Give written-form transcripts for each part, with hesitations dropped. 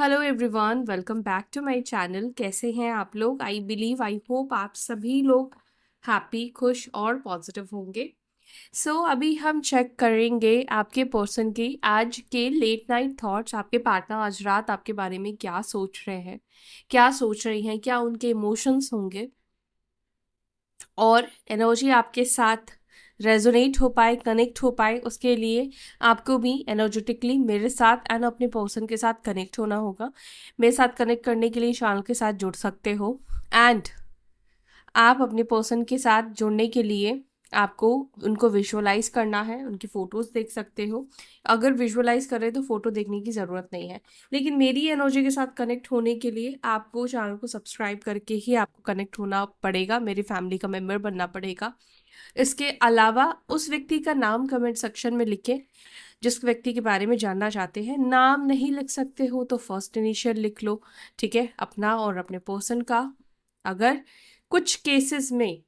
Hello everyone, welcome back to my channel. कैसे हैं आप लोग? आई होप आप सभी लोग हैप्पी, खुश और पॉजिटिव होंगे। अभी हम चेक करेंगे आपके पर्सन की आज के लेट नाइट थॉट्स। आपके पार्टनर आज रात आपके बारे में क्या सोच रहे हैं, क्या सोच रही हैं, क्या उनके इमोशंस होंगे और एनर्जी आपके साथ रेजोनेट हो पाए, कनेक्ट हो पाए, उसके लिए आपको भी एनर्जेटिकली मेरे साथ एंड अपने पर्सन के साथ कनेक्ट होना होगा। मेरे साथ कनेक्ट करने के लिए चैनल के साथ जुड़ सकते हो एंड आप अपने पर्सन के साथ जुड़ने के लिए आपको उनको विजुअलाइज करना है। उनकी फ़ोटोज़ देख सकते हो। अगर विजुअलाइज करें तो फ़ोटो देखने की ज़रूरत नहीं है, लेकिन मेरी एनर्जी के साथ कनेक्ट होने के लिए आपको चैनल को सब्सक्राइब करके ही आपको कनेक्ट होना पड़ेगा, मेरी फैमिली का मेम्बर बनना पड़ेगा। इसके अलावा उस व्यक्ति का नाम कमेंट सेक्शन में लिखें जिस व्यक्ति के बारे में जानना चाहते हैं। नाम नहीं लिख सकते हो तो फर्स्ट इनिशियल लिख लो, ठीक है, अपना और अपने पर्सन का। अगर कुछ केसेस में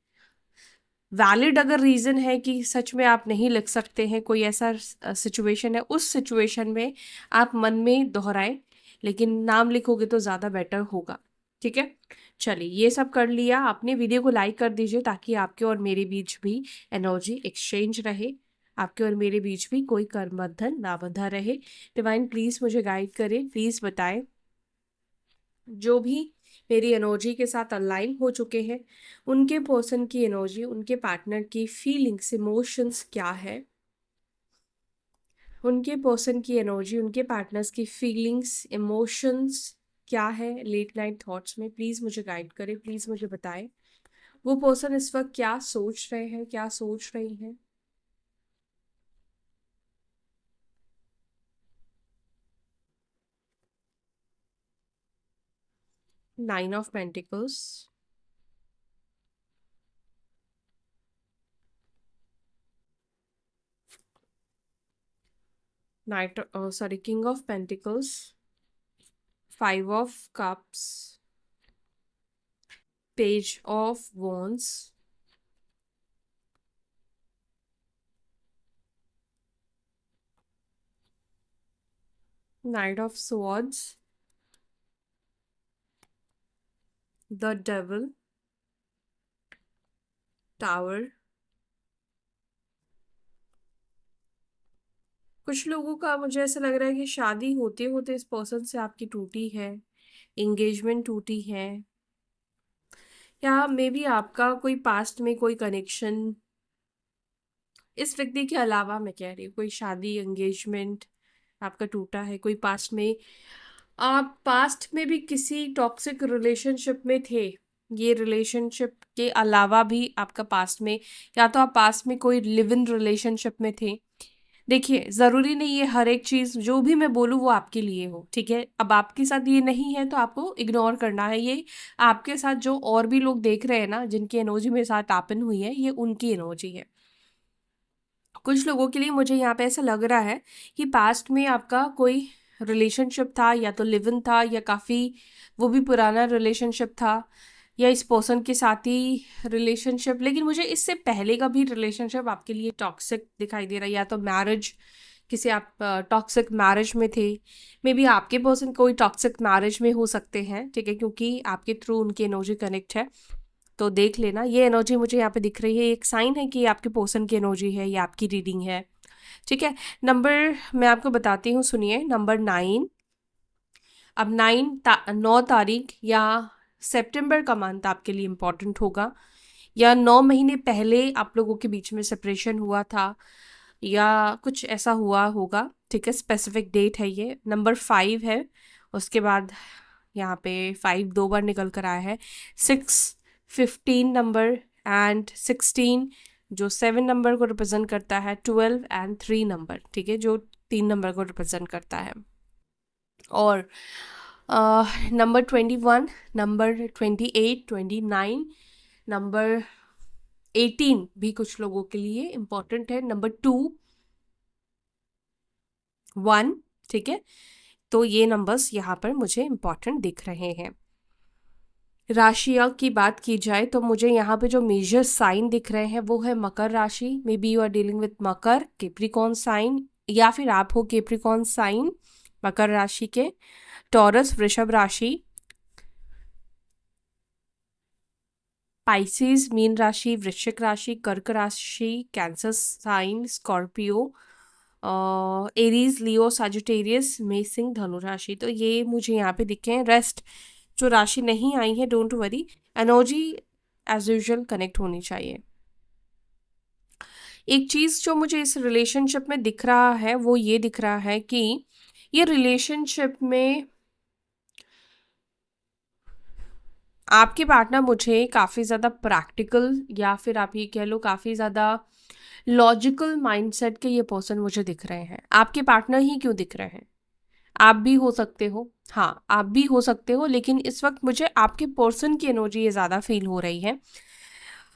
वैलिड अगर रीज़न है कि सच में आप नहीं लिख सकते हैं, कोई ऐसा सिचुएशन है, उस सिचुएशन में आप मन में दोहराएं, लेकिन नाम लिखोगे तो ज़्यादा बेटर होगा, ठीक है। चलिए, ये सब कर लिया आपने। वीडियो को लाइक कर दीजिए ताकि आपके और मेरे बीच भी एनर्जी एक्सचेंज रहे, आपके और मेरे बीच भी कोई कर्म बंधन ना बंधा रहे। डिवाइन प्लीज़ मुझे गाइड करें, प्लीज़ बताएं जो भी मेरी एनर्जी के साथ अलाइन हो चुके हैं, उनके पर्सन की एनर्जी, उनके पार्टनर की फीलिंग्स, इमोशंस क्या है। उनके पर्सन की एनर्जी, उनके पार्टनर्स की फीलिंग्स, इमोशंस क्या है लेट नाइट थॉट्स में। प्लीज़ मुझे गाइड करें, प्लीज़ मुझे बताएं वो पर्सन इस वक्त क्या सोच रहे हैं, क्या सोच रही हैं। 9 of pentacles, night sorry king of pentacles, 5 of cups, page of wands, Knight of Swords, the Devil, Tower। कुछ लोगों का मुझे ऐसा लग रहा है कि शादी होते होते इस पर्सन से आपकी टूटी है, एंगेजमेंट टूटी है, या मे बी आपका कोई पास्ट में कोई कनेक्शन इस व्यक्ति के अलावा, मैं कह रही हूँ कोई शादी, एंगेजमेंट आपका टूटा है। कोई पास्ट में, आप पास्ट में भी किसी टॉक्सिक रिलेशनशिप में थे। ये रिलेशनशिप के अलावा भी आपका पास्ट में, या तो आप पास्ट में कोई लिव इन रिलेशनशिप में थे। देखिए, ज़रूरी नहीं है हर एक चीज़ जो भी मैं बोलूँ वो आपके लिए हो, ठीक है। अब आपके साथ ये नहीं है तो आपको इग्नोर करना है। ये आपके साथ जो और भी लोग देख रहे हैं ना, जिनकी एनर्जी मेरे साथ आपन हुई है, ये उनकी एनर्जी है। कुछ लोगों के लिए मुझे यहाँ पे ऐसा लग रहा है कि पास्ट में आपका कोई रिलेशनशिप था, या तो लिव इन था, या काफ़ी वो भी पुराना रिलेशनशिप था, या इस पर्सन के साथ ही रिलेशनशिप, लेकिन मुझे इससे पहले का भी रिलेशनशिप आपके लिए टॉक्सिक दिखाई दे रहा है। या तो मैरिज, किसी आप टॉक्सिक मैरिज में थे। मे बी आपके पर्सन कोई टॉक्सिक मैरिज में हो सकते हैं, ठीक है, क्योंकि आपके थ्रू उनकी एनर्जी कनेक्ट है। तो देख लेना, ये एनर्जी मुझे यहाँ पे दिख रही है, एक साइन है कि ये आपके पर्सन की एनर्जी है, ये आपकी रीडिंग है, ठीक है। नंबर मैं आपको बताती हूँ, सुनिए। नंबर 9। अब 9 तारीख या सितंबर का मंथ आपके लिए इम्पॉर्टेंट होगा, या 9 महीने पहले आप लोगों के बीच में सेपरेशन हुआ था, या कुछ ऐसा हुआ होगा, ठीक है। स्पेसिफिक डेट है ये। नंबर 5 है, उसके बाद यहाँ पे 5 2 बार निकल कर आया है। 6, 15 नंबर एंड 16 जो 7 नंबर को रिप्रेजेंट करता है, 12 एंड 3 नंबर, ठीक है, जो 3 नंबर को रिप्रेजेंट करता है। और नंबर 21, नंबर 28, 29, नंबर 18 भी कुछ लोगों के लिए इम्पॉर्टेंट है। नंबर 2, 1, ठीक है। तो ये नंबर्स यहाँ पर मुझे इम्पॉर्टेंट दिख रहे हैं। राशियाँ की बात की जाए तो मुझे यहाँ पे जो मेजर साइन दिख रहे हैं वो है मकर राशि। Maybe you are dealing with Makar, Capricorn sign, या फिर आप हो कैप्रिकॉर्न साइन, मकर राशि के, टॉरस वृषभ राशि, पाइसेस मीन राशि, वृश्चिक राशि, कर्क राशि, कैंसर साइन, स्कॉर्पियो, एरीज, लियो, साजिटेरियस, मेष, सिंह, धनु राशि। तो ये मुझे यहाँ पे दिखे हैं। रेस्ट जो राशि नहीं आई है, don't worry, energy as usual connect होनी चाहिए। एक चीज जो मुझे इस रिलेशनशिप में दिख रहा है वो ये दिख रहा है कि ये रिलेशनशिप में आपके पार्टनर मुझे काफ़ी ज़्यादा प्रैक्टिकल, या फिर आप ये कह लो काफ़ी ज़्यादा लॉजिकल माइंडसेट के ये पर्सन मुझे दिख रहे हैं। आपके पार्टनर ही क्यों दिख रहे हैं? आप भी हो सकते हो, हाँ आप भी हो सकते हो, लेकिन इस वक्त मुझे आपके पर्सन की एनर्जी ये ज़्यादा फील हो रही है।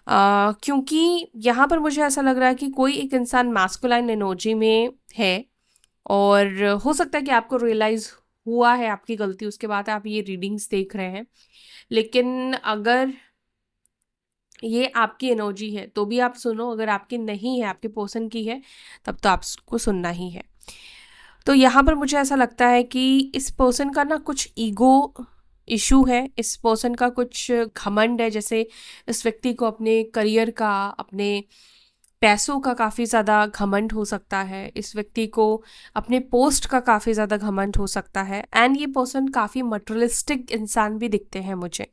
क्योंकि यहाँ पर मुझे ऐसा लग रहा है कि कोई एक इंसान मैस्कुलाइन एनर्जी में है, और हो सकता है कि आपको रियलाइज़ हुआ है आपकी गलती, उसके बाद आप ये रीडिंग्स देख रहे हैं। लेकिन अगर ये आपकी एनर्जी है तो भी आप सुनो, अगर आपकी नहीं है, आपके पर्सन की है, तब तो आपको सुनना ही है। तो यहाँ पर मुझे ऐसा लगता है कि इस पर्सन का ना कुछ ईगो इशू है, इस पर्सन का कुछ घमंड है। जैसे इस व्यक्ति को अपने करियर का, अपने पैसों का काफ़ी ज़्यादा घमंड हो सकता है, इस व्यक्ति को अपने पोस्ट का काफ़ी ज़्यादा घमंड हो सकता है। एंड ये पर्सन काफ़ी मटेरियलिस्टिक इंसान भी दिखते हैं मुझे,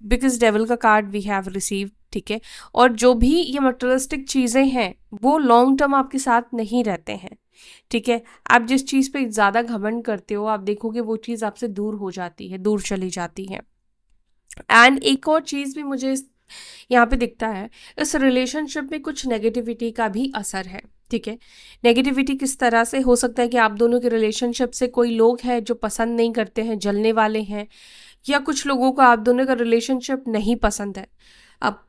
बिकॉज डेविल का कार्ड वी हैव रिसीव, ठीक है। और जो भी ये मटेरियलिस्टिक चीज़ें हैं वो लॉन्ग टर्म आपके साथ नहीं रहते हैं, ठीक है। आप जिस चीज़ पे ज़्यादा घमंड करते हो, आप देखोगे वो चीज़ आपसे दूर हो जाती है, दूर चली जाती है। एंड एक और चीज़ भी मुझे यहाँ पे दिखता है, इस रिलेशनशिप में कुछ नेगेटिविटी का भी असर है, ठीक है। नेगेटिविटी किस तरह से हो सकता है कि आप दोनों के रिलेशनशिप से कोई लोग हैं जो पसंद नहीं करते हैं, जलने वाले हैं, या कुछ लोगों को आप दोनों का रिलेशनशिप नहीं पसंद है। अब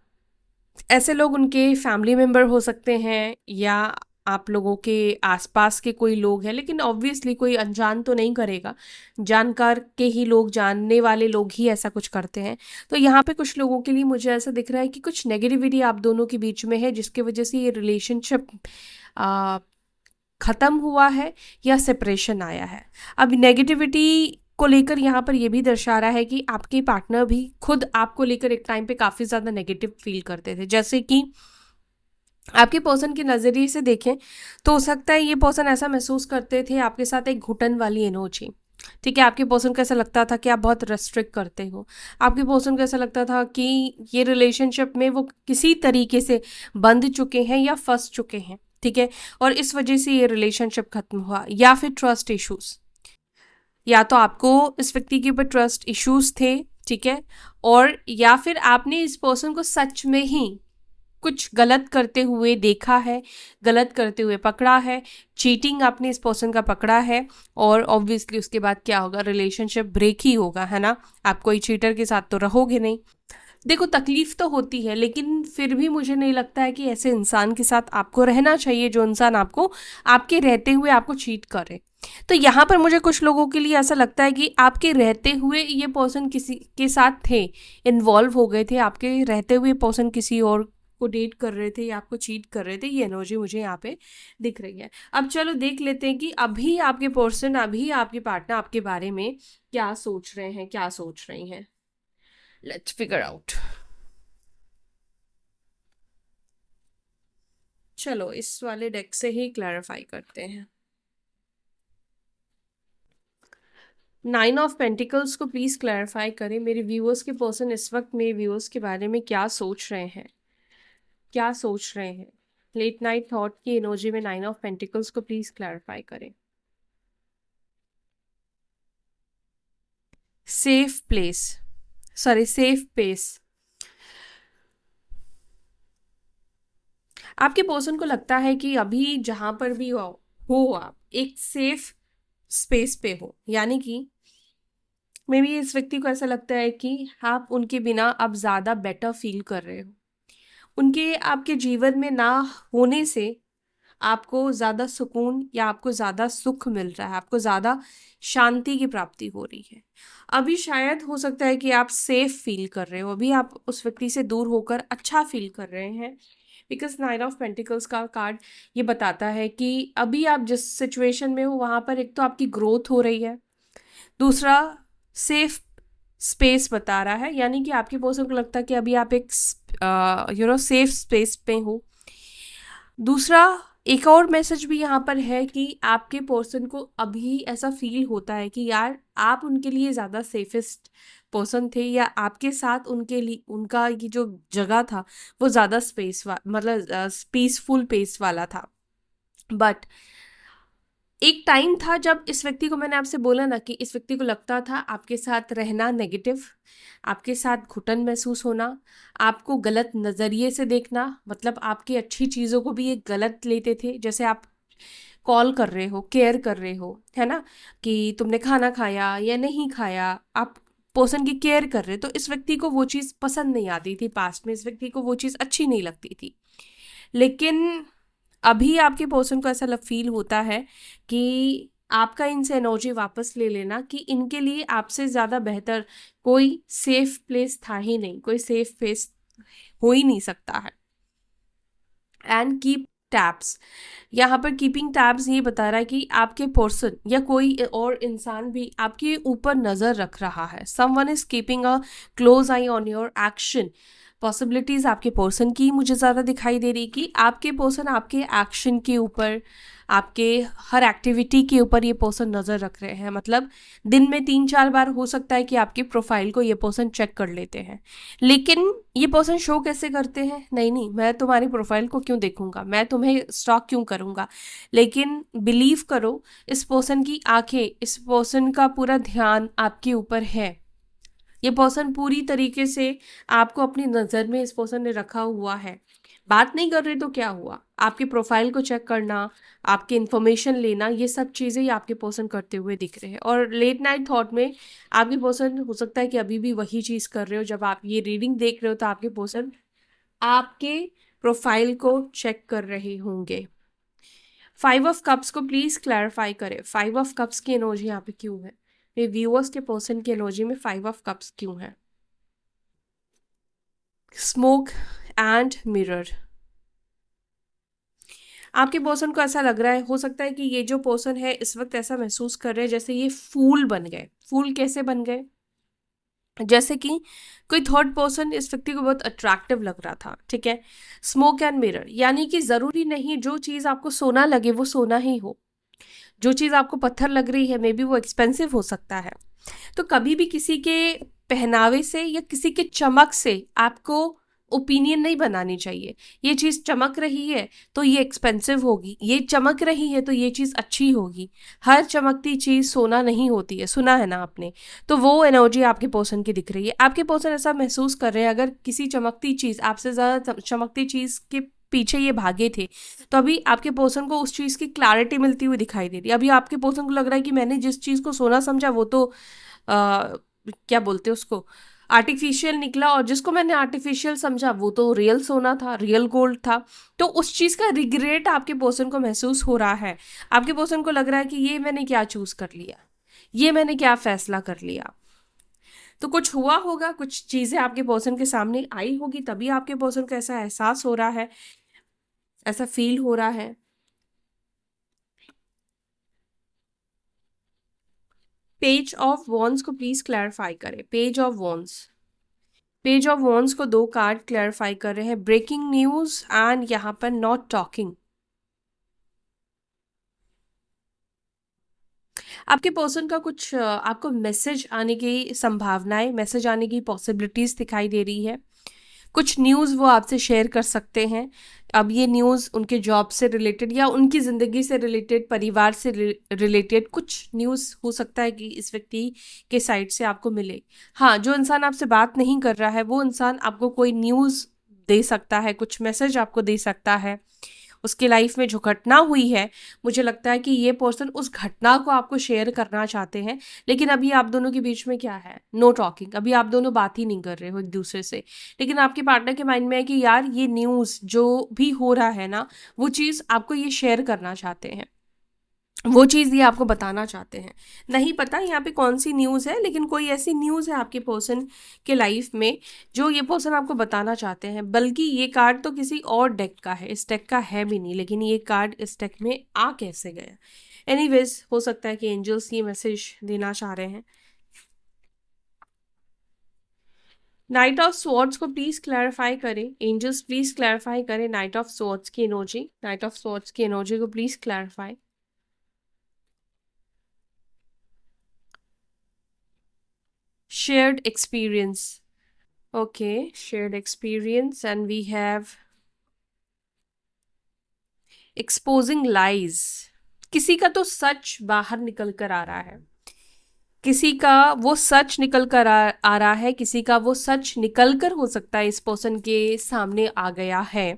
ऐसे लोग उनके फैमिली मेम्बर हो सकते हैं, या आप लोगों के आसपास के कोई लोग हैं, लेकिन ऑब्वियसली कोई अनजान तो नहीं करेगा, जानकार के ही लोग, जानने वाले लोग ही ऐसा कुछ करते हैं। तो यहाँ पे कुछ लोगों के लिए मुझे ऐसा दिख रहा है कि कुछ नेगेटिविटी आप दोनों के बीच में है, जिसकी वजह से ये रिलेशनशिप ख़त्म हुआ है या सेपरेशन आया है। अब नेगेटिविटी को लेकर यहाँ पर ये भी दर्शा रहा है कि आपके पार्टनर भी खुद आपको लेकर एक टाइम पे काफ़ी ज़्यादा नेगेटिव फील करते थे। जैसे कि आपके पर्सन के नज़रिए से देखें तो हो सकता है ये पर्सन ऐसा महसूस करते थे आपके साथ एक घुटन वाली एनर्जी, ठीक है। आपके पर्सन को ऐसा लगता था कि आप बहुत रेस्ट्रिक्ट करते हो, आपके पर्सन को ऐसा लगता था कि ये रिलेशनशिप में वो किसी तरीके से बंध चुके हैं या फंस चुके हैं, ठीक है। और इस वजह से ये रिलेशनशिप खत्म हुआ। या फिर ट्रस्ट इश्यूज, या तो आपको इस व्यक्ति के ऊपर ट्रस्ट इश्यूज थे, ठीक है, और या फिर आपने इस पर्सन को सच में ही कुछ गलत करते हुए देखा है, गलत करते हुए पकड़ा है, चीटिंग आपने इस पर्सन का पकड़ा है, और ऑब्वियसली उसके बाद क्या होगा, रिलेशनशिप ब्रेक ही होगा, है ना। आप कोई चीटर के साथ तो रहोगे नहीं। देखो तकलीफ तो होती है, लेकिन फिर भी मुझे नहीं लगता है कि ऐसे इंसान के साथ आपको रहना चाहिए जो इंसान आपको, आपके रहते हुए आपको चीट करे। तो यहाँ पर मुझे कुछ लोगों के लिए ऐसा लगता है कि आपके रहते हुए ये पर्सन किसी के साथ थे, इन्वॉल्व हो गए थे, आपके रहते हुए पर्सन किसी और को डेट कर रहे थे या आपको चीट कर रहे थे। ये एनर्जी मुझे यहाँ पे दिख रही है। अब चलो देख लेते हैं कि अभी आपके पर्सन, अभी आपके पार्टनर आपके बारे में क्या सोच रहे हैं, क्या सोच रही हैं। Let's figure out. चलो इस वाले डेक से ही क्लैरिफाई करते हैं। 9 ऑफ पेंटिकल्स को प्लीज क्लैरिफाई करें। मेरे व्यूअर्स के पर्सन इस वक्त मेरे व्यूअर्स के बारे में क्या सोच रहे हैं, क्या सोच रहे हैं। लेट नाइट थॉट की एनर्जी में 9 ऑफ पेंटिकल्स को प्लीज क्लैरिफाई करें। Safe place, sorry safe pace. आपके पर्सन को लगता है कि अभी जहां पर भी हो आप एक सेफ स्पेस पे हो, यानी कि मे बी इस व्यक्ति को ऐसा लगता है कि आप उनके बिना अब ज़्यादा बेटर फील कर रहे हो। उनके आपके जीवन में ना होने से आपको ज़्यादा सुकून या आपको ज़्यादा सुख मिल रहा है, आपको ज़्यादा शांति की प्राप्ति हो रही है। अभी शायद हो सकता है कि आप सेफ फील कर रहे हो, अभी आप उस व्यक्ति से दूर होकर अच्छा फील कर रहे हैं। बिकॉज 9 ऑफ पेंटिकल्स का कार्ड ये बताता है कि अभी आप जिस सिचुएशन में हो वहाँ पर एक तो आपकी ग्रोथ हो रही है, दूसरा सेफ स्पेस बता रहा है, यानी कि आपके पर्सन को लगता है कि अभी आप एक सेफ स्पेस पे हो। दूसरा एक और मैसेज भी यहाँ पर है कि आपके पर्सन को अभी ऐसा फील होता है कि यार आप उनके लिए ज़्यादा सेफेस्ट पर्सन थे, या आपके साथ उनके लिए उनका ये जो जगह था वो ज़्यादा मतलब पीसफुल पेस वाला था। बट एक टाइम था जब इस व्यक्ति को, मैंने आपसे बोला ना कि इस व्यक्ति को लगता था आपके साथ रहना नेगेटिव, आपके साथ घुटन महसूस होना, आपको गलत नज़रिए से देखना, मतलब आपकी अच्छी चीज़ों को भी ये गलत लेते थे। जैसे आप कॉल कर रहे हो, केयर कर रहे हो, है ना, कि तुमने खाना खाया या नहीं खाया, आप पर्सन की केयर कर रहे हो, तो इस व्यक्ति को वो चीज़ पसंद नहीं आती थी। पास्ट में इस व्यक्ति को वो चीज़ अच्छी नहीं लगती थी। लेकिन अभी आपके पर्सन को ऐसा फील होता है कि आपका इनसे एनर्जी वापस ले लेना, कि इनके लिए आपसे ज़्यादा बेहतर कोई सेफ प्लेस था ही नहीं, कोई सेफ प्लेस हो ही नहीं सकता है। एंड कीप टैब्स, यहाँ पर कीपिंग टैब्स ये बता रहा है कि आपके पर्सन या कोई और इंसान भी आपके ऊपर नज़र रख रहा है। Someone is keeping a close I on your action. Possibilities आपके पर्सन की मुझे ज़्यादा दिखाई दे रही कि आपके पर्सन आपके एक्शन के ऊपर, आपके हर एक्टिविटी के ऊपर ये पर्सन नज़र रख रहे हैं। मतलब दिन में 3-4 बार हो सकता है कि आपकी प्रोफाइल को ये पर्सन चेक कर लेते हैं। लेकिन ये पर्सन शो कैसे करते हैं, नहीं नहीं मैं तुम्हारी प्रोफाइल को क्यों देखूंगा, मैं तुम्हें स्टॉक क्यों करूंगा। लेकिन बिलीव करो, इस पर्सन की आंखें, इस पर्सन का पूरा ध्यान आपके ऊपर है। ये पर्सन पूरी तरीके से आपको अपनी नज़र में इस पर्सन ने रखा हुआ है। बात नहीं कर रहे तो क्या हुआ, आपके प्रोफाइल को चेक करना, आपके इन्फॉर्मेशन लेना, ये सब चीज़ें ही आपके पर्सन करते हुए दिख रहे हैं। और लेट नाइट थॉट में आपके पर्सन हो सकता है कि अभी भी वही चीज़ कर रहे हो। जब आप ये रीडिंग देख रहे हो तो आपके पर्सन आपके प्रोफाइल को चेक कर रहे होंगे। 5 ऑफ कप्स को प्लीज क्लैरिफाई करें, 5 ऑफ कप्स की एनर्जी यहाँ पे क्यों है, मेरे व्यूअर्स के पर्सन की एनर्जी में 5 ऑफ कप्स क्यों है। स्मोक एंड मिरर, आपके पर्सन को ऐसा लग रहा है, हो सकता है कि ये जो पर्सन है इस वक्त ऐसा महसूस कर रहे हैं जैसे ये फूल बन गए। फूल कैसे बन गए, जैसे कि कोई थर्ड पर्सन इस व्यक्ति को बहुत अट्रैक्टिव लग रहा था, ठीक है। स्मोक एंड मिरर यानी कि जरूरी नहीं जो चीज आपको सोना लगे वो सोना ही हो, जो चीज आपको पत्थर लग रही है मे बी वो एक्सपेंसिव हो सकता है। तो कभी भी किसी के पहनावे से या किसी के चमक से आपको ओपिनियन नहीं बनानी चाहिए। ये चीज़ चमक रही है तो ये एक्सपेंसिव होगी, ये चमक रही है तो ये चीज़ अच्छी होगी। हर चमकती चीज़ सोना नहीं होती है, सुना है ना आपने। तो वो एनर्जी आपके पर्सन की दिख रही है। आपके पर्सन ऐसा महसूस कर रहे हैं अगर किसी चमकती चीज़, आपसे ज़्यादा चमकती चीज़ के पीछे ये भागे थे, तो अभी आपके पर्सन को उस चीज़ की क्लैरिटी मिलती हुई दिखाई दे रही है। अभी आपके पर्सन को लग रहा है कि मैंने जिस चीज़ को सोना समझा वो तो क्या बोलते हैं उसको, आर्टिफिशियल निकला, और जिसको मैंने आर्टिफिशियल समझा वो तो रियल सोना था, रियल गोल्ड था। तो उस चीज़ का रिग्रेट आपके पर्सन को महसूस हो रहा है। आपके पर्सन को लग रहा है कि ये मैंने क्या चूज कर लिया, ये मैंने क्या फैसला कर लिया। तो कुछ हुआ होगा, कुछ चीज़ें आपके पर्सन के सामने आई होगी, तभी आपके पर्सन को ऐसा एहसास हो रहा है, ऐसा फील हो रहा है। पेज ऑफ वॉन्ड्स को प्लीज क्लैरिफाई करें, page of wands. Page of wands को 2 कार्ड क्लैरिफाई कर रहे हैं, ब्रेकिंग न्यूज एंड यहाँ पर नॉट टॉकिंग। आपके पर्सन का कुछ आपको मैसेज आने की संभावनाएं, मैसेज आने की पॉसिबिलिटीज दिखाई दे रही है। कुछ न्यूज़ वो आपसे शेयर कर सकते हैं। अब ये न्यूज़ उनके जॉब से रिलेटेड या उनकी ज़िंदगी से रिलेटेड, परिवार से रिलेटेड कुछ न्यूज़ हो सकता है कि इस व्यक्ति के साइड से आपको मिले। हाँ, जो इंसान आपसे बात नहीं कर रहा है वो इंसान आपको कोई न्यूज़ दे सकता है, कुछ मैसेज आपको दे सकता है। उसके लाइफ में जो घटना हुई है, मुझे लगता है कि ये पर्सन उस घटना को आपको शेयर करना चाहते हैं। लेकिन अभी आप दोनों के बीच में क्या है, नो टॉकिंग। अभी आप दोनों बात ही नहीं कर रहे हो एक दूसरे से। लेकिन आपके पार्टनर के माइंड में है कि यार ये न्यूज़ जो भी हो रहा है ना, वो चीज़ आपको ये शेयर करना चाहते हैं। वो चीज़ ये आपको बताना चाहते हैं। नहीं पता यहाँ पे कौन सी न्यूज़ है, लेकिन कोई ऐसी न्यूज़ है आपके पर्सन के लाइफ में जो ये पर्सन आपको बताना चाहते हैं। बल्कि ये कार्ड तो किसी और डेक का है, इस डेक का है भी नहीं, लेकिन ये कार्ड इस डेक में आ कैसे गया। एनीवेज, हो सकता है कि एंजल्स ये मैसेज देना चाह रहे हैं। नाइट ऑफ स्वॉर्ड्स को प्लीज क्लैरिफाई करें, एंजल्स प्लीज क्लैरिफाई करें नाइट ऑफ स्वॉर्ड्स की एनर्जी, नाइट ऑफ स्वॉर्ड्स की एनर्जी को please clarify. Shared experience, okay, shared experience, and we have exposing lies. किसी का तो सच बाहर निकल कर आ रहा है, किसी का वो सच निकल कर आ रहा है, किसी का वो सच निकल कर हो सकता है इस पर्सन के सामने आ गया है।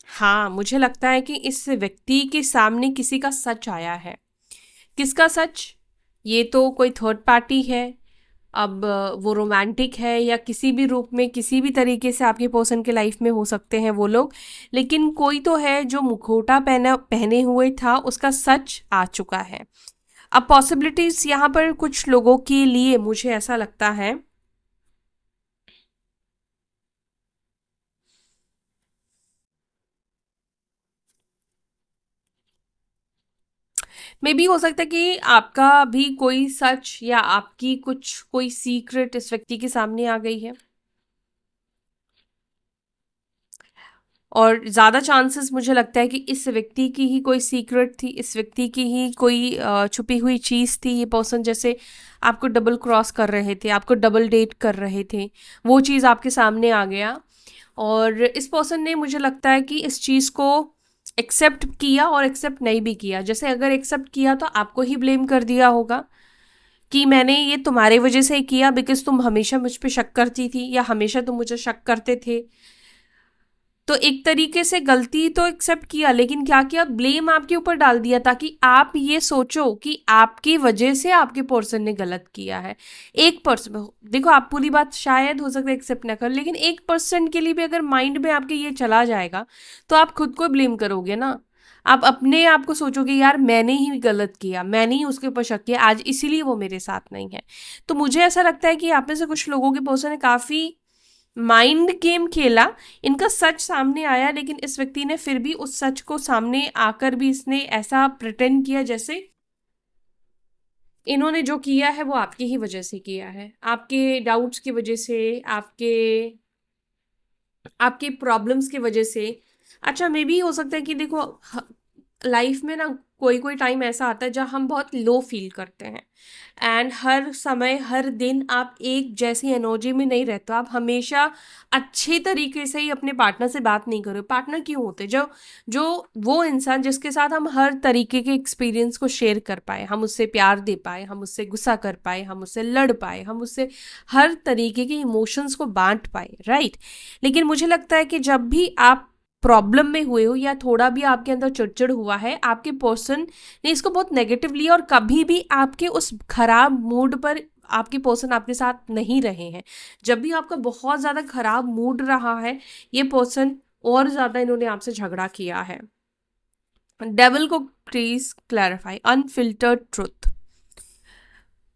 हाँ, मुझे लगता है कि इस व्यक्ति के सामने किसी का सच आया है। किसका सच? ये तो कोई थर्ड पार्टी है। अब वो रोमांटिक है या किसी भी रूप में, किसी भी तरीके से आपके पर्सन के लाइफ में हो सकते हैं वो लोग, लेकिन कोई तो है जो मुखौटा पहने हुए था, उसका सच आ चुका है। अब पॉसिबिलिटीज यहाँ पर कुछ लोगों के लिए मुझे ऐसा लगता है, मे बी हो सकता है कि आपका भी कोई सच या आपकी कुछ कोई सीक्रेट इस व्यक्ति के सामने आ गई है। और ज़्यादा चांसेस मुझे लगता है कि इस व्यक्ति की ही कोई सीक्रेट थी, इस व्यक्ति की ही कोई छुपी हुई चीज़ थी। ये पर्सन जैसे आपको डबल क्रॉस कर रहे थे, आपको डबल डेट कर रहे थे, वो चीज़ आपके सामने आ गया। और इस पर्सन ने, मुझे लगता है कि इस चीज़ को एक्सेप्ट किया और एक्सेप्ट नहीं भी किया। जैसे अगर एक्सेप्ट किया तो आपको ही ब्लेम कर दिया होगा कि मैंने ये तुम्हारे वजह से ही किया, बिकॉज तुम हमेशा मुझ पे शक करती थी या हमेशा तुम मुझे शक करते थे। तो एक तरीके से गलती तो एक्सेप्ट किया, लेकिन क्या किया, ब्लेम आपके ऊपर डाल दिया ताकि आप ये सोचो कि आपकी वजह से आपके पर्सन ने गलत किया है। 1%, देखो आप पूरी बात शायद हो सकता है एक्सेप्ट ना कर, लेकिन 1% के लिए भी अगर माइंड में आपके ये चला जाएगा तो आप खुद को ब्लेम करोगे ना। आप अपने आप को सोचोगे यार मैंने ही गलत किया, मैंने ही उसके ऊपर शक किया आज, इसीलिए वो मेरे साथ नहीं है। तो मुझे ऐसा लगता है कि आप में से कुछ लोगों के पर्सन ने काफ़ी माइंड गेम खेला। इनका सच सामने आया, लेकिन इस व्यक्ति ने फिर भी उस सच को सामने आकर भी इसने ऐसा प्रिटेंड किया जैसे इन्होंने जो किया है वो आपकी ही वजह से किया है, आपके डाउट्स की वजह से, आपके आपके प्रॉब्लम्स की वजह से। अच्छा, मे भी हो सकता है कि देखो, लाइफ में ना कोई कोई टाइम ऐसा आता है जहाँ हम बहुत लो फील करते हैं, एंड हर समय हर दिन आप एक जैसी एनर्जी में नहीं रहते हो। आप हमेशा अच्छे तरीके से ही अपने पार्टनर से बात नहीं करो। पार्टनर क्यों होते? जो जो वो इंसान जिसके साथ हम हर तरीके के एक्सपीरियंस को शेयर कर पाए, हम उससे प्यार दे पाए, हम उससे गुस्सा कर पाए, हम उससे लड़ पाए, हम उससे हर तरीके के इमोशंस को बांट पाए, राइट। लेकिन मुझे लगता है कि जब भी आप प्रॉब्लम में हुए हो या थोड़ा भी आपके अंदर चिड़चिड़ हुआ है, आपके पर्सन ने इसको बहुत नेगेटिव लिया और कभी भी आपके उस खराब मूड पर आपके पर्सन आपके साथ नहीं रहे हैं। जब भी आपका बहुत ज़्यादा खराब मूड रहा है, ये पर्सन और ज़्यादा इन्होंने आपसे झगड़ा किया है। डेविल को please clarify unfiltered truth.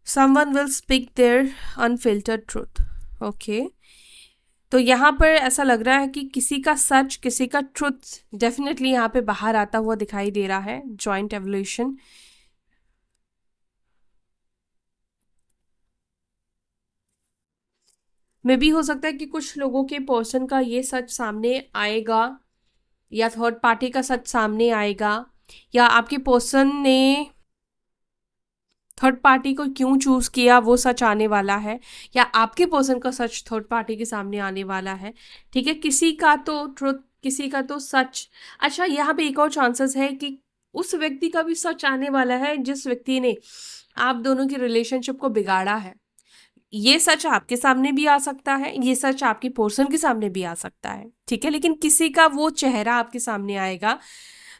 Someone will speak their unfiltered truth, okay. तो यहाँ पर ऐसा लग रहा है कि किसी का सच, किसी का ट्रुथ डेफिनेटली यहाँ पे बाहर आता हुआ दिखाई दे रहा है। जॉइंट एवोल्यूशन में भी हो सकता है कि कुछ लोगों के पर्सन का ये सच सामने आएगा, या थर्ड पार्टी का सच सामने आएगा, या आपके पर्सन ने थर्ड पार्टी को क्यों चूज किया वो सच आने वाला है, या आपके पर्सन का सच थर्ड पार्टी के सामने आने वाला है। ठीक है, किसी का तो ट्रुथ, किसी का तो सच। अच्छा, यहाँ पे एक और चांसेस है कि उस व्यक्ति का भी सच आने वाला है जिस व्यक्ति ने आप दोनों की रिलेशनशिप को बिगाड़ा है। ये सच आपके सामने भी आ सकता है, ये सच आपके पर्सन के सामने भी आ सकता है, ठीक है। लेकिन किसी का वो चेहरा आपके सामने आएगा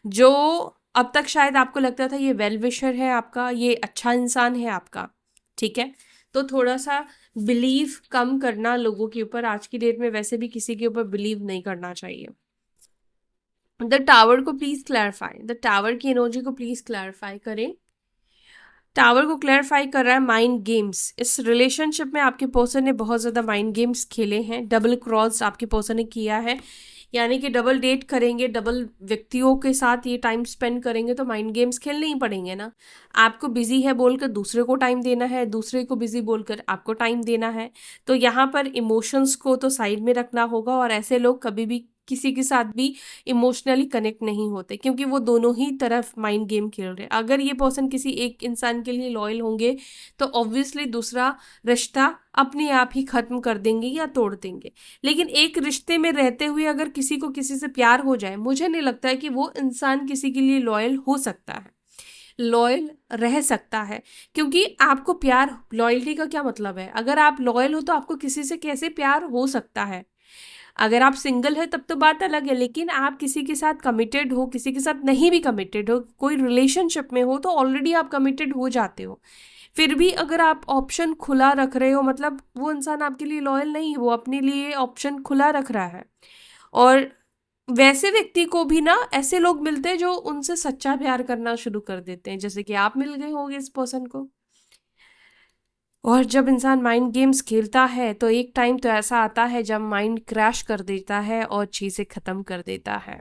जो अब तक शायद आपको लगता था ये वेल विशर है आपका, ये अच्छा इंसान है आपका, ठीक है। तो थोड़ा सा बिलीव कम करना लोगों के ऊपर, आज की डेट में वैसे भी किसी के ऊपर बिलीव नहीं करना चाहिए। द टावर को प्लीज क्लैरिफाई, द टावर की एनर्जी को प्लीज क्लैरिफाई करें। टावर को क्लैरिफाई कर रहा है माइंड गेम्स। इस रिलेशनशिप में आपके पर्सन ने बहुत ज़्यादा माइंड गेम्स खेले हैं, डबल क्रॉस आपके पर्सन ने किया है, यानी कि डबल डेट करेंगे, डबल व्यक्तियों के साथ ये टाइम स्पेंड करेंगे तो माइंड गेम्स खेलने ही पड़ेंगे ना। आपको बिजी है बोलकर दूसरे को टाइम देना है, दूसरे को बिजी बोलकर आपको टाइम देना है। तो यहाँ पर इमोशंस को तो साइड में रखना होगा, और ऐसे लोग कभी भी किसी के साथ भी इमोशनली कनेक्ट नहीं होते, क्योंकि वो दोनों ही तरफ माइंड गेम खेल रहे हैं। अगर ये पर्सन किसी एक इंसान के लिए लॉयल होंगे तो ऑब्वियसली दूसरा रिश्ता अपने आप ही खत्म कर देंगे या तोड़ देंगे। लेकिन एक रिश्ते में रहते हुए अगर किसी को किसी से प्यार हो जाए, मुझे नहीं लगता है कि वो इंसान किसी के लिए लॉयल हो सकता है, लॉयल रह सकता है। क्योंकि आपको प्यार, लॉयल्टी का क्या मतलब है? अगर आप लॉयल हो तो आपको किसी से कैसे प्यार हो सकता है? अगर आप सिंगल है तब तो बात अलग है, लेकिन आप किसी के साथ कमिटेड हो, किसी के साथ नहीं भी कमिटेड हो, कोई रिलेशनशिप में हो तो ऑलरेडी आप कमिटेड हो जाते हो। फिर भी अगर आप ऑप्शन खुला रख रहे हो, मतलब वो इंसान आपके लिए लॉयल नहीं है, वो अपने लिए ऑप्शन खुला रख रहा है। और वैसे व्यक्ति को भी ना ऐसे लोग मिलते हैं जो उनसे सच्चा प्यार करना शुरू कर देते हैं, जैसे कि आप मिल गए होंगे इस पर्सन को। और जब इंसान माइंड गेम्स खेलता है तो एक टाइम तो ऐसा आता है जब माइंड क्रैश कर देता है और चीजें खत्म कर देता है।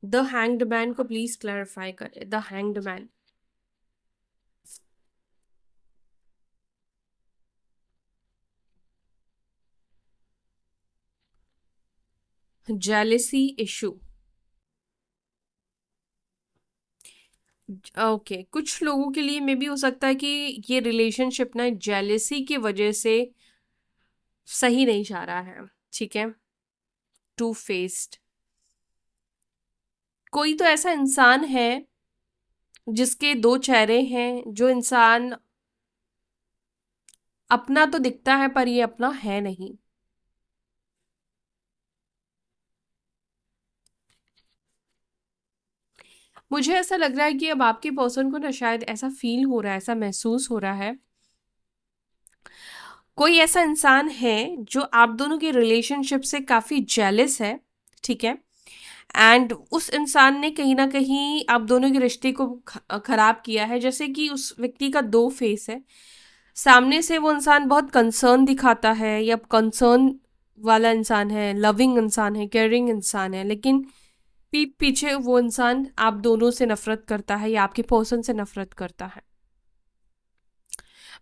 द हैंग्ड मैन को प्लीज क्लैरिफाई करें, the hanged man. Jealousy issue. Okay, कुछ लोगों के लिए मे भी हो सकता है कि ये रिलेशनशिप ना जेलेसी की वजह से सही नहीं जा रहा है। ठीक है, टू फेस्ड। कोई तो ऐसा इंसान है जिसके दो चेहरे हैं, जो इंसान अपना तो दिखता है पर ये अपना है नहीं। मुझे ऐसा लग रहा है कि अब आपके पर्सन को ना शायद ऐसा फील हो रहा है, ऐसा महसूस हो रहा है, कोई ऐसा इंसान है जो आप दोनों के रिलेशनशिप से काफी जेलस है। ठीक है, एंड उस इंसान ने कहीं ना कहीं आप दोनों के रिश्ते को खराब किया है। जैसे कि उस व्यक्ति का दो फेस है। सामने से वो इंसान बहुत कंसर्न दिखाता है, या कंसर्न वाला इंसान है, लविंग इंसान है, केयरिंग इंसान है, लेकिन पीठ पीछे वो इंसान आप दोनों से नफरत करता है या आपके पर्सन से नफरत करता है।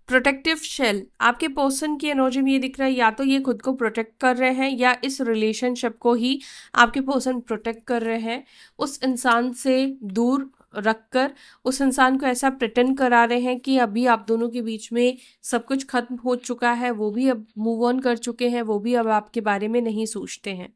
प्रोटेक्टिव शेल, आपके पर्सन की एनर्जी में ये दिख रहा है, या तो ये खुद को प्रोटेक्ट कर रहे हैं या इस रिलेशनशिप को ही आपके पर्सन प्रोटेक्ट कर रहे हैं। उस इंसान से दूर रखकर उस इंसान को ऐसा प्रिटेंड करा रहे हैं कि अभी आप दोनों के बीच में सब कुछ खत्म हो चुका है, वो भी अब मूव ऑन कर चुके हैं, वो भी अब आपके बारे में नहीं सोचते हैं।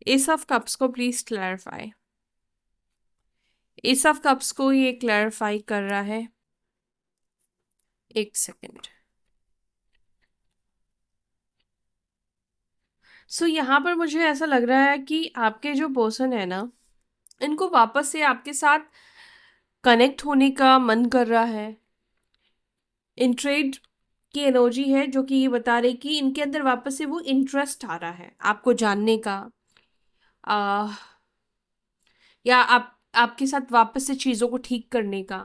एस ऑफ कप्स को please clarify. S of cups को ये क्लैरिफाई कर रहा है। एक सेकेंड। सो यहाँ पर मुझे ऐसा लग रहा है कि आपके जो पर्सन है ना, इनको वापस से आपके साथ कनेक्ट होने का मन कर रहा है। इंट्रेड की एनर्जी है जो कि ये बता रही कि इनके अंदर वापस से वो इंटरेस्ट आ रहा है आपको जानने का, आ, या आपके साथ वापस से चीज़ों को ठीक करने का।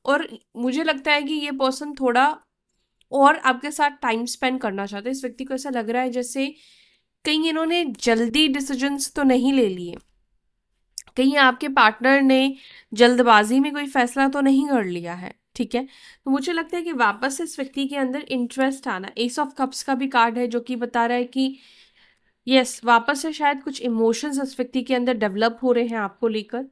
और मुझे लगता है कि ये पर्सन थोड़ा और आपके साथ टाइम स्पेंड करना चाहते हैं। इस व्यक्ति को ऐसा लग रहा है जैसे कहीं इन्होंने जल्दी डिसीजंस तो नहीं ले लिए, कहीं आपके पार्टनर ने जल्दबाजी में कोई फैसला तो नहीं कर लिया है। ठीक है, तो मुझे लगता है कि वापस से इस व्यक्ति के अंदर इंटरेस्ट आना। एस ऑफ कप्स का भी कार्ड है जो कि बता रहा है कि यस, वापस से शायद कुछ इमोशंस इस व्यक्ति के अंदर डेवलप हो रहे हैं आपको लेकर।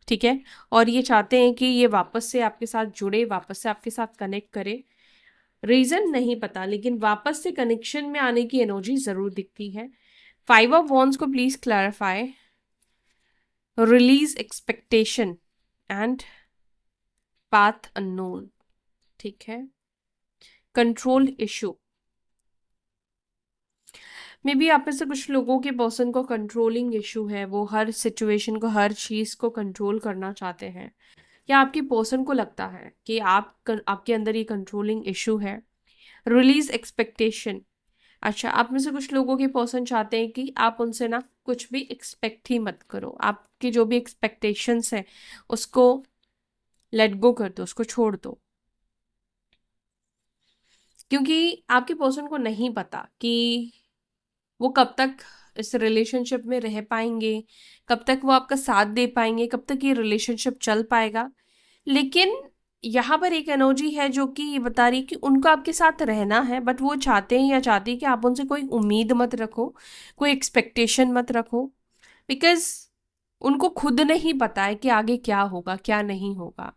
ठीक है, और ये चाहते हैं कि ये वापस से आपके साथ जुड़े, वापस से आपके साथ कनेक्ट करे। रीजन नहीं पता, लेकिन वापस से कनेक्शन में आने की एनर्जी जरूर दिखती है। फाइव ऑफ वॉन्ड्स को please clarify. Release expectation and path unknown. ठीक है, कंट्रोल इशू। मे बी आप में से कुछ लोगों के पर्सन को कंट्रोलिंग इशू है, वो हर सिचुएशन को, हर चीज़ को कंट्रोल करना चाहते हैं, या आपकी पर्सन को लगता है कि आपके अंदर ये कंट्रोलिंग इशू है। Release expectation. अच्छा, आप में से कुछ लोगों के पर्सन चाहते हैं कि आप उनसे ना कुछ भी एक्सपेक्ट ही मत करो, आपकी जो भी एक्सपेक्टेशंस है उसको लेट गो कर दो, उसको छोड़ दो, क्योंकि आपके पर्सन को नहीं पता कि वो कब तक इस रिलेशनशिप में रह पाएंगे, कब तक वो आपका साथ दे पाएंगे, कब तक ये रिलेशनशिप चल पाएगा। लेकिन यहाँ पर एक एनर्जी है जो कि ये बता रही है कि उनको आपके साथ रहना है, बट वो चाहते हैं या चाहती है कि आप उनसे कोई उम्मीद मत रखो, कोई एक्सपेक्टेशन मत रखो, बिकॉज उनको खुद नहीं पता है कि आगे क्या होगा क्या नहीं होगा।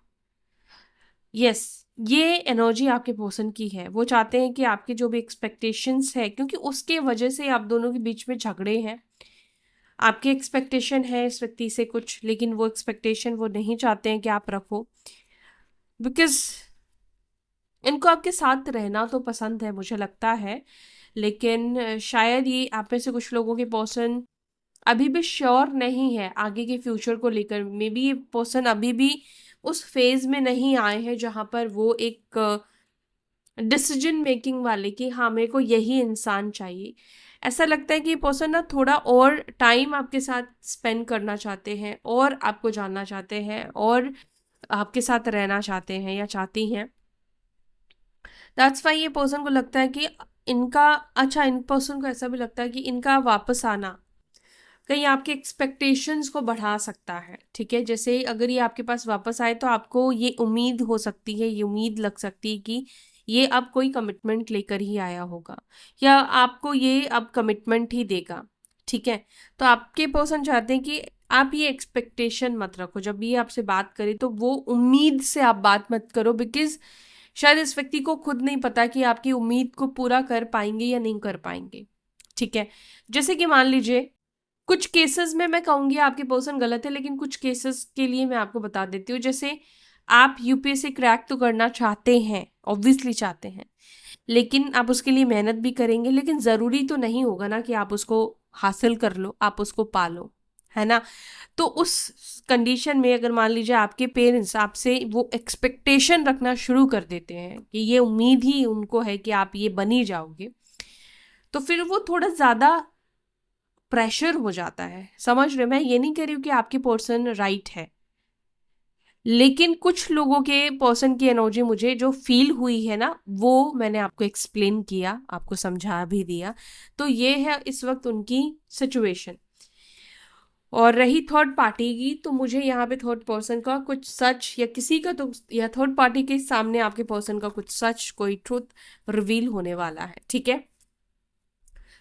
यस, ये एनर्जी आपके पर्सन की है। वो चाहते हैं कि आपके जो भी एक्सपेक्टेशंस है, क्योंकि उसके वजह से आप दोनों के बीच में झगड़े हैं। आपकी एक्सपेक्टेशन है इस व्यक्ति से कुछ, लेकिन वो एक्सपेक्टेशन वो नहीं चाहते हैं कि आप रखो, बिकॉज इनको आपके साथ रहना तो पसंद है मुझे लगता है। लेकिन शायद ये आप में से कुछ लोगों के पर्सन अभी भी श्योर नहीं है आगे के फ्यूचर को लेकर। मे बी ये पर्सन अभी भी उस फेज में नहीं आए हैं जहां पर वो एक डिसीजन मेकिंग वाले कि हाँ मेरे को यही इंसान चाहिए। ऐसा लगता है कि ये पर्सन ना थोड़ा और टाइम आपके साथ स्पेंड करना चाहते हैं, और आपको जानना चाहते हैं, और आपके साथ रहना चाहते हैं या चाहती हैं। दैट्स वाई ये पर्सन को लगता है कि इनका, अच्छा, इन पर्सन को ऐसा भी लगता है कि इनका वापस आना कहीं आपके एक्सपेक्टेशंस को बढ़ा सकता है। ठीक है, जैसे अगर ये आपके पास वापस आए तो आपको ये उम्मीद हो सकती है, ये उम्मीद लग सकती है कि ये अब कोई कमिटमेंट लेकर ही आया होगा, या आपको ये अब कमिटमेंट ही देगा। ठीक है, तो आपके पर्सन चाहते हैं कि आप ये एक्सपेक्टेशन मत रखो, जब भी ये आपसे बात करे तो वो उम्मीद से आप बात मत करो, बिकॉज शायद इस व्यक्ति को खुद नहीं पता कि आपकी उम्मीद को पूरा कर पाएंगे या नहीं कर पाएंगे। ठीक है, जैसे कि मान लीजिए कुछ केसेस में मैं कहूंगी आपके पर्सन गलत है, लेकिन कुछ केसेस के लिए मैं आपको बता देती हूँ। जैसे आप यूपीएससी क्रैक तो करना चाहते हैं, ऑब्वियसली चाहते हैं, लेकिन आप उसके लिए मेहनत भी करेंगे, लेकिन ज़रूरी तो नहीं होगा ना कि आप उसको हासिल कर लो, आप उसको पालो, है ना। तो उस कंडीशन में अगर मान लीजिए आपके पेरेंट्स आपसे वो एक्सपेक्टेशन रखना शुरू कर देते हैं कि ये उम्मीद ही उनको है कि आप ये बन ही जाओगे, तो फिर वो थोड़ा ज़्यादा प्रेशर हो जाता है। समझ रहे, मैं ये नहीं कह रही हूँ कि आपकी पर्सन राइट है, लेकिन कुछ लोगों के पर्सन की एनर्जी मुझे जो फील हुई है ना, वो मैंने आपको एक्सप्लेन किया, आपको समझा भी दिया। तो ये है इस वक्त उनकी सिचुएशन। और रही थर्ड पार्टी की, तो मुझे यहाँ पे थर्ड पर्सन का कुछ सच, या किसी का तो, या थर्ड पार्टी के सामने आपके पर्सन का कुछ सच, कोई ट्रुथ रिवील होने वाला है। ठीक है,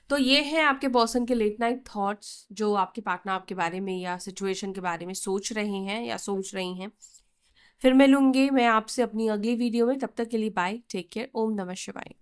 तो ये है आपके पर्सन के लेट नाइट थॉट्स, जो आपके पार्टनर आपके बारे में या सिचुएशन के बारे में सोच रहे हैं या सोच रही हैं। फिर मिलूंगी मैं आपसे अपनी अगली वीडियो में, तब तक के लिए बाय, टेक केयर, ओम नमः शिवाय।